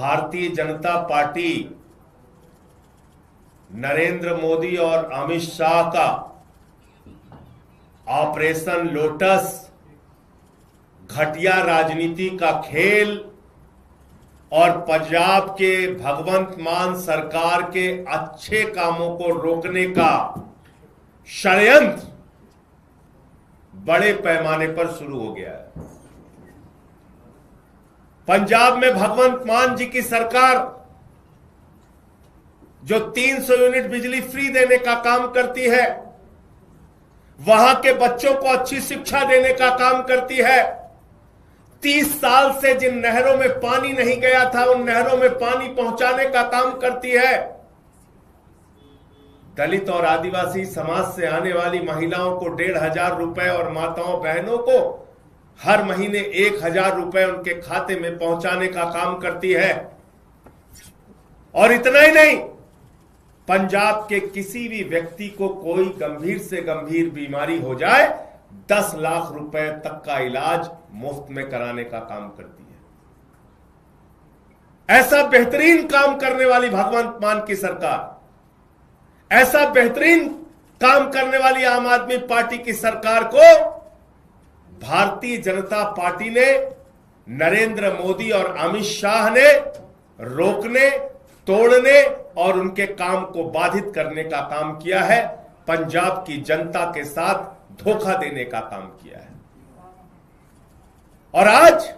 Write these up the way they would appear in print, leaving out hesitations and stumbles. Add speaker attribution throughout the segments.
Speaker 1: Bharatiya Janata party Narendra Modi और अमित शाह का operation lotus घटिया राजनीति का खेल और पंजाब के भगवंत मान सरकार के अच्छे कामों को रोकने का षड्यंत्र बड़े पैमाने पर शुरू हो गया है। पंजाब में भगवंत मान जी की सरकार जो 300 यूनिट बिजली फ्री देने का काम करती है, वहां के बच्चों को अच्छी शिक्षा देने का काम करती है, 30 साल से जिन नहरों में पानी नहीं गया था उन नहरों में पानी पहुंचाने का काम करती है, दलित और आदिवासी समाज से आने वाली महिलाओं को 1,500 रुपए और माताओं बहनों को हर महीने 1,000 रुपए उनके खाते में पहुंचाने का काम करती है। और इतना ही नहीं, पंजाब के किसी भी व्यक्ति को कोई गंभीर से गंभीर बीमारी हो जाए 10 लाख रुपए तक का इलाज मुफ्त में कराने का काम करती है। ऐसा बेहतरीन काम करने वाली भगवंत मान की सरकार, ऐसा बेहतरीन काम करने वाली आम आदमी पार्टी की सरकार को भारतीय जनता पार्टी ने, नरेंद्र मोदी और अमित शाह ने रोकने, तोड़ने और उनके काम को बाधित करने का काम किया है। पंजाब की जनता के साथ धोखा देने का काम किया है। और आज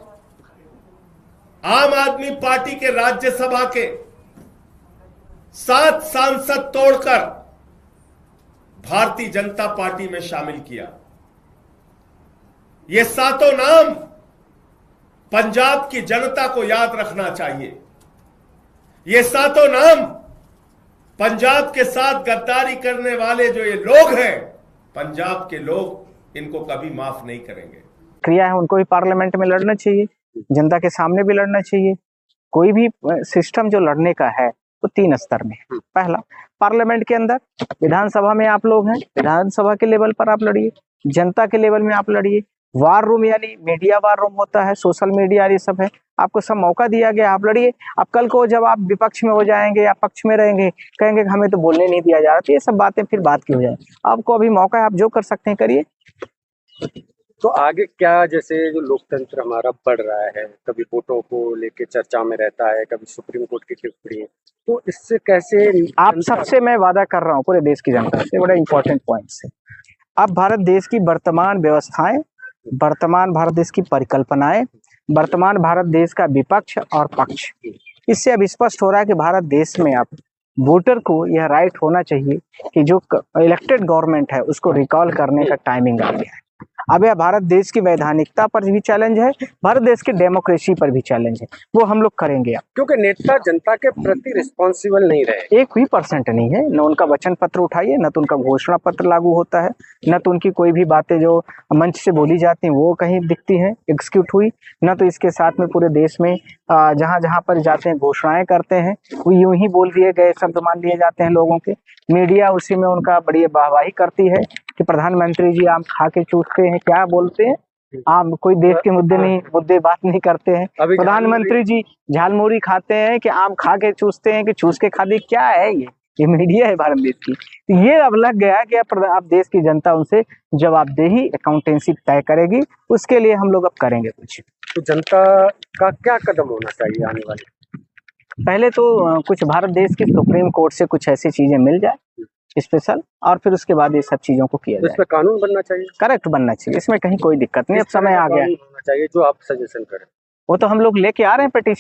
Speaker 1: आम आदमी पार्टी के राज्यसभा के 7 सांसद तोड़कर भारतीय जनता पार्टी में शामिल किया। ये 7 नाम पंजाब की जनता को याद रखना चाहिए। ये 7 नाम पंजाब के साथ गद्दारी करने वाले जो ये लोग हैं, पंजाब के लोग इनको कभी माफ नहीं करेंगे।
Speaker 2: क्रिया है, उनको भी पार्लियामेंट में लड़ना चाहिए, जनता के सामने भी लड़ना चाहिए। कोई भी सिस्टम जो लड़ने का है वो 3 स्तर में। पहला, पार्लियामेंट के अंदर, विधानसभा में आप लोग हैं, विधानसभा के लेवल पर आप लड़िए, जनता के लेवल में आप लड़िए। वार रूम यानी मीडिया वार रूम होता है, सोशल मीडिया ये सब है, आपको सब मौका दिया गया, आप लड़िए। अब कल को जब आप विपक्ष में हो जाएंगे या पक्ष में रहेंगे, कहेंगे कि हमें तो बोलने नहीं दिया जा रहा, तो ये सब बातें फिर बात की हो जाए। आपको अभी मौका है, आप जो कर सकते हैं करिए।
Speaker 3: तो आगे क्या, जैसे जो लोकतंत्र हमारा बढ़ रहा है, कभी वोटों को लेके चर्चा में रहता है, कभी सुप्रीम कोर्ट की टिप्पणी, तो इससे कैसे
Speaker 2: आप सबसे मैं वादा कर रहा हूँ पूरे देश की जनता से, बड़ा इंपॉर्टेंट पॉइंट से, अब भारत देश की वर्तमान व्यवस्थाएं, वर्तमान भारत देश की परिकल्पनाएं, वर्तमान भारत देश का विपक्ष और पक्ष, इससे अब स्पष्ट हो रहा है कि भारत देश में अब वोटर को यह राइट होना चाहिए कि जो इलेक्टेड गवर्नमेंट है उसको रिकॉल करने का टाइमिंग आ गया है। अब यह भारत देश की वैधानिकता पर भी चैलेंज है, भारत देश की डेमोक्रेसी पर भी चैलेंज है, वो हम लोग करेंगे। अब
Speaker 3: क्योंकि नेता जनता के प्रति रिस्पॉन्सिबल नहीं रहे,
Speaker 2: 1% नहीं है, न उनका वचन पत्र उठाइए, न तो उनका घोषणा पत्र लागू होता है, न तो उनकी कोई भी बातें जो मंच से बोली जाती हैं वो कहीं दिखती हैं एग्जीक्यूट हुई, न तो इसके साथ में पूरे देश में जहां जहां पर जाते हैं घोषणाएं करते हैं वो यूं ही बोल दिए गए शब्द मान लिए जाते हैं लोगों के। मीडिया उसी में उनका बड़ी वाहवाही करती है कि प्रधानमंत्री जी आम खा के चूसते हैं, क्या बोलते हैं, आम कोई देश के मुद्दे बात नहीं करते हैं। प्रधानमंत्री जी झालमुड़ी खाते हैं कि आम खा के चूसते हैं कि चूस के खा दी, क्या है ये मीडिया है भारत देश की। तो ये अब लग गया कि अब देश की जनता उनसे जवाबदेही, अकाउंटेंसी तय करेगी, उसके लिए हम लोग अब करेंगे कुछ।
Speaker 3: तो जनता का क्या कदम होना चाहिए आने वाले?
Speaker 2: पहले तो कुछ भारत देश की सुप्रीम कोर्ट से कुछ ऐसी चीजें मिल जाए स्पेशल, और फिर उसके बाद ये सब चीजों को किया जाए।
Speaker 3: इसमें कानून बनना चाहिए,
Speaker 2: करेक्ट बनना चाहिए, इसमें कहीं कोई दिक्कत नहीं। अब समय आ गया
Speaker 3: होना चाहिए जो आप सजेशन करें,
Speaker 2: वो तो हम लोग लेके आ रहे हैं पिटीशन।